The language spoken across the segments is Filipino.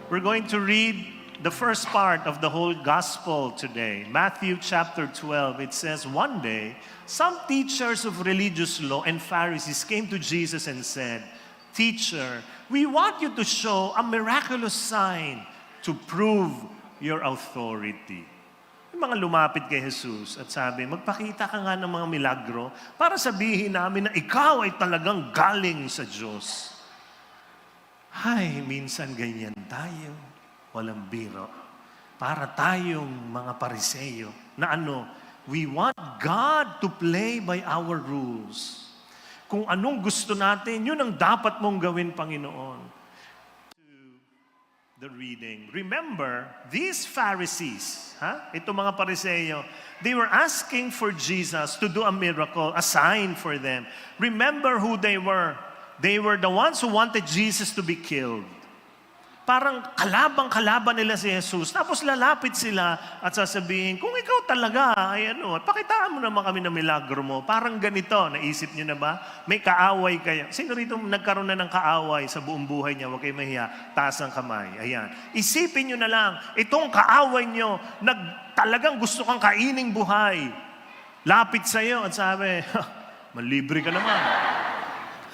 We're going to read the first part of the whole gospel today. Matthew chapter 12, it says, one day, some teachers of religious law and Pharisees came to Jesus and said, Teacher, we want you to show a miraculous sign to prove your authority. Yung mga lumapit kay Jesus at sabi, magpakita ka nga ng mga milagro para sabihin namin na ikaw ay talagang galing sa Diyos. Ay, minsan ganyan tayo. Walang biro. Para tayong mga Pariseo na we want God to play by our rules. Kung anong gusto natin, yun ang dapat mong gawin, Panginoon. To the reading. Remember, these Pharisees, ito mga Pariseo, they were asking for Jesus to do a miracle, a sign for them. Remember who they were. They were the ones who wanted Jesus to be killed. Parang kalabang-kalaban nila si Jesus. Tapos lalapit sila at sasabihin, kung ikaw talaga, ay pakitaan mo naman kami ng milagro mo. Parang ganito, naisip niyo na ba? May kaaway kayo. Sino rito nagkaroon na ng kaaway sa buong buhay niya? Huwag kayo mahiya. Taas ang kamay. Ayan. Isipin niyo na lang, itong kaaway niyo, talagang gusto kang kaining buhay. Lapit sa'yo at sabi, malibre ka naman.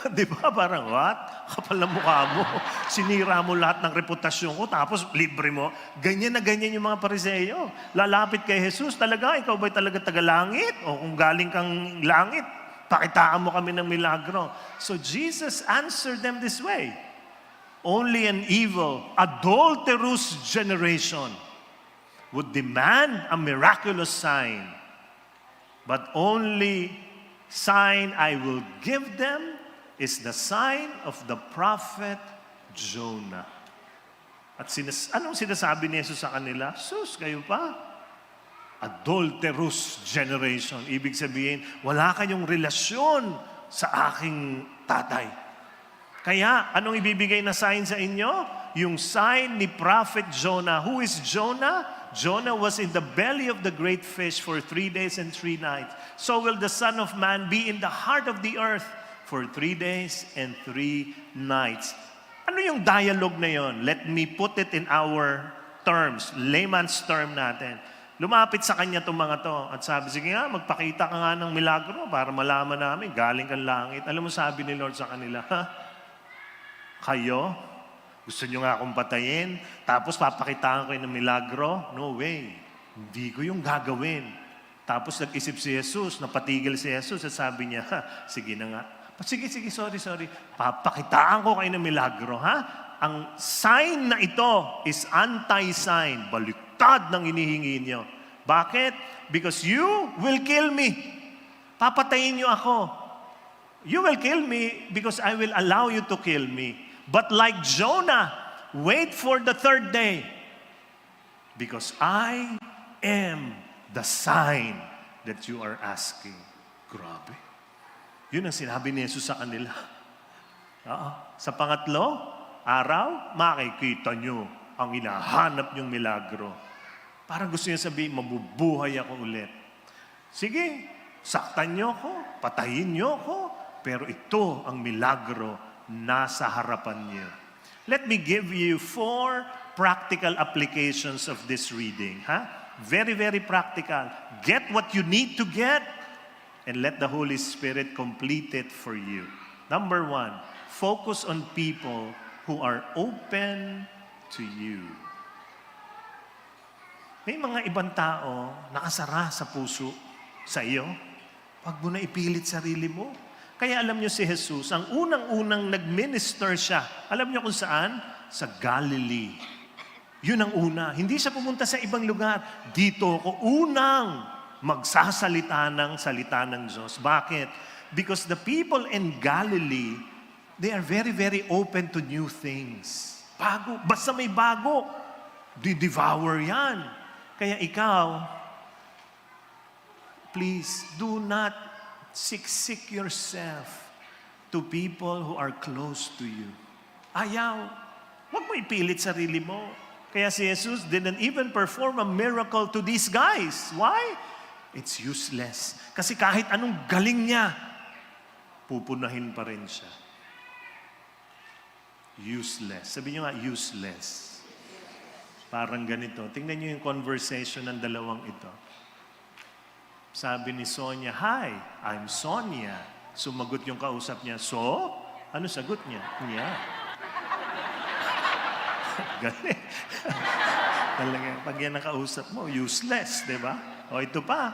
Di ba? Parang, what? Kapal na mukha mo. Sinira mo lahat ng reputasyon ko, tapos libre mo. Ganyan na ganyan yung mga Pariseo. Lalapit kay Jesus, talaga, ikaw ba'y talaga taga-langit? O kung galing kang langit, pakitaan mo kami ng milagro. So Jesus answered them this way. Only an evil, adulterous generation would demand a miraculous sign. But only sign I will give them is the sign of the prophet Jonah. At anong sinasabi ni Jesus sa kanila? Sus, kayo pa? Adulterous generation. Ibig sabihin, wala kayong relasyon sa aking tatay. Kaya, anong ibibigay na sign sa inyo? Yung sign ni prophet Jonah. Who is Jonah? Jonah was in the belly of the great fish for 3 days and 3 nights. So will the Son of Man be in the heart of the earth for 3 days and 3 nights. Ano yung dialogue na yon? Let me put it in our terms, layman's term natin. Lumapit sa kanya itong mga to at sabi, sige nga, magpakita ka nga ng milagro para malaman namin, galing kang langit. Alam mo sabi ni Lord sa kanila, kayo, gusto nyo nga akong patayin, tapos papakitaan ko ng milagro? No way. Hindi ko yung gagawin. Tapos nag-isip si Jesus, napatigil si Jesus at sabi niya, sige na nga. Sige, sorry. Papakitaan ko kayo ng milagro, Ang sign na ito is anti-sign. Baliktad ng inihingi niyo. Bakit? Because you will kill me. Papatayin niyo ako. You will kill me because I will allow you to kill me. But like Jonah, wait for the 3rd day. Because I am the sign that you are asking. Grabe. Yun ang sinabi ni Jesus sa kanila. Sa pangatlo, araw, makikita nyo ang hinahanap nyong milagro. Parang gusto niya sabihin, mabubuhay ako ulit. Sige, saktan nyo ako, patayin nyo ako, pero ito ang milagro nasa harapan niyo. Let me give you 4 practical applications of this reading. Very, very practical. Get what you need to get, and let the Holy Spirit complete it for you. Number 1, focus on people who are open to you. May mga ibang tao nakasara sa puso sa iyo. Huwag mo na ipilit sarili mo. Kaya alam niyo si Jesus, ang unang-unang nag-minister siya. Alam niyo kung saan? Sa Galilee. Yun ang una. Hindi siya pumunta sa ibang lugar. Dito ako unang magsasalita ng salita ng Diyos. Bakit? Because the people in Galilee, they are very, very open to new things. Bago. Basta may bago, di-devour yan. Kaya ikaw, please, do not siksik yourself to people who are close to you. Ayaw. Huwag mo ipilit sarili mo. Kaya si Jesus didn't even perform a miracle to these guys. Why? It's useless. Kasi kahit anong galing niya, pupunahin pa rin siya. Useless. Sabi niyo nga, useless. Parang ganito. Tingnan niyo yung conversation ng dalawang ito. Sabi ni Sonia, "Hi, I'm Sonia." Sumagot yung kausap niya, "So?" Ano sagot niya? Niya. Galing. Talaga, pag yan ang kausap mo, useless, di ba? O ito pa,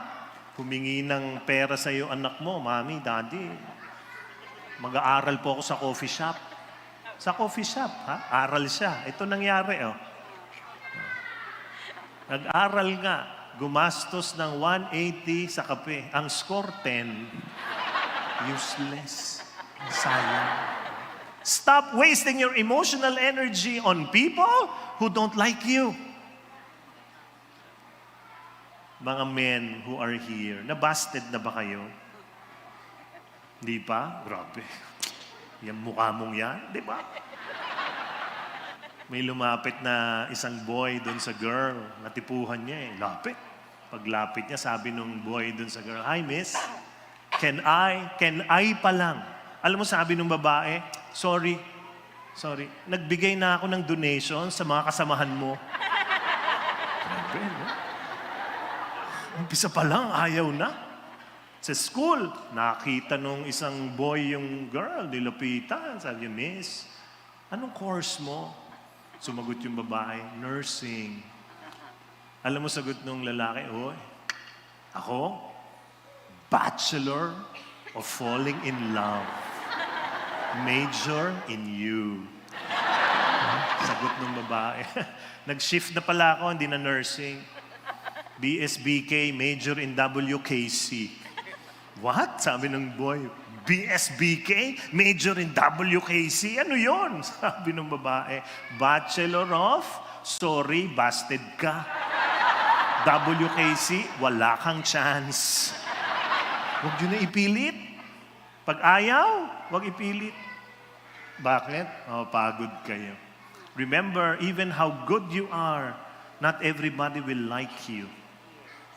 humingi ng pera sa iyo anak mo, "Mami, Daddy, mag-aaral po ako sa coffee shop." Sa coffee shop, ha? Aral siya. Ito nangyari, oh. Nag-aral nga, gumastos ng 180 sa kape. Ang score 10, useless. Sayang. Stop wasting your emotional energy on people who don't like you. Mga men who are here, nabasted na ba kayo? Di pa? Grabe. Yan mukha mong yan, di ba? May lumapit na isang boy doon sa girl. Natipuhan niya eh. Lapit. Paglapit niya, sabi nung boy doon sa girl, "Hi, miss. Can I pa lang." Alam mo, sabi nung babae, Sorry. Nagbigay na ako ng donation sa mga kasamahan mo." Grabe, no? Umpisa pa lang, ayaw na. Sa school, nakita nung isang boy yung girl, nilapitan. Sabi niya, "Miss, anong course mo?" Sumagot yung babae, "Nursing." Alam mo, sagot nung lalaki, "Oy, ako, Bachelor of Falling in Love. Major in you." Sagot nung babae. Nag-shift na pala ako, hindi na nursing. BSBK, major in WKC. "What?" Sabi ng boy. "BSBK, major in WKC? Ano yon?" Sabi ng babae. "Bachelor of, sorry, busted ka. WKC, wala kang chance." Huwag yun na ipilit. Pag ayaw, huwag ipilit. Bakit? Pagod kayo. Remember, even how good you are, not everybody will like you.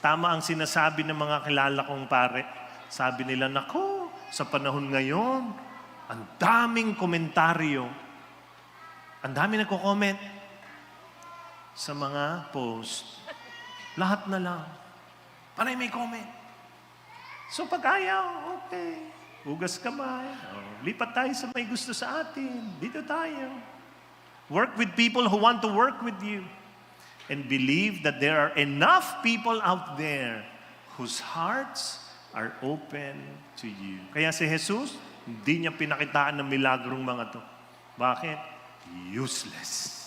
Tama ang sinasabi ng mga kilala kong pare. Sabi nila, "Nako, sa panahon ngayon, ang daming komentaryo. Ang dami nagko-comment sa mga post. Lahat na lang. Panay may comment. So pag ayaw, okay. Hugas kamay. Lipat tayo sa may gusto sa atin. Dito tayo. Work with people who want to work with you. And believe that there are enough people out there whose hearts are open to you. Kaya si Jesus, hindi niya pinakitaan ng milagrong mga to. Bakit? Useless.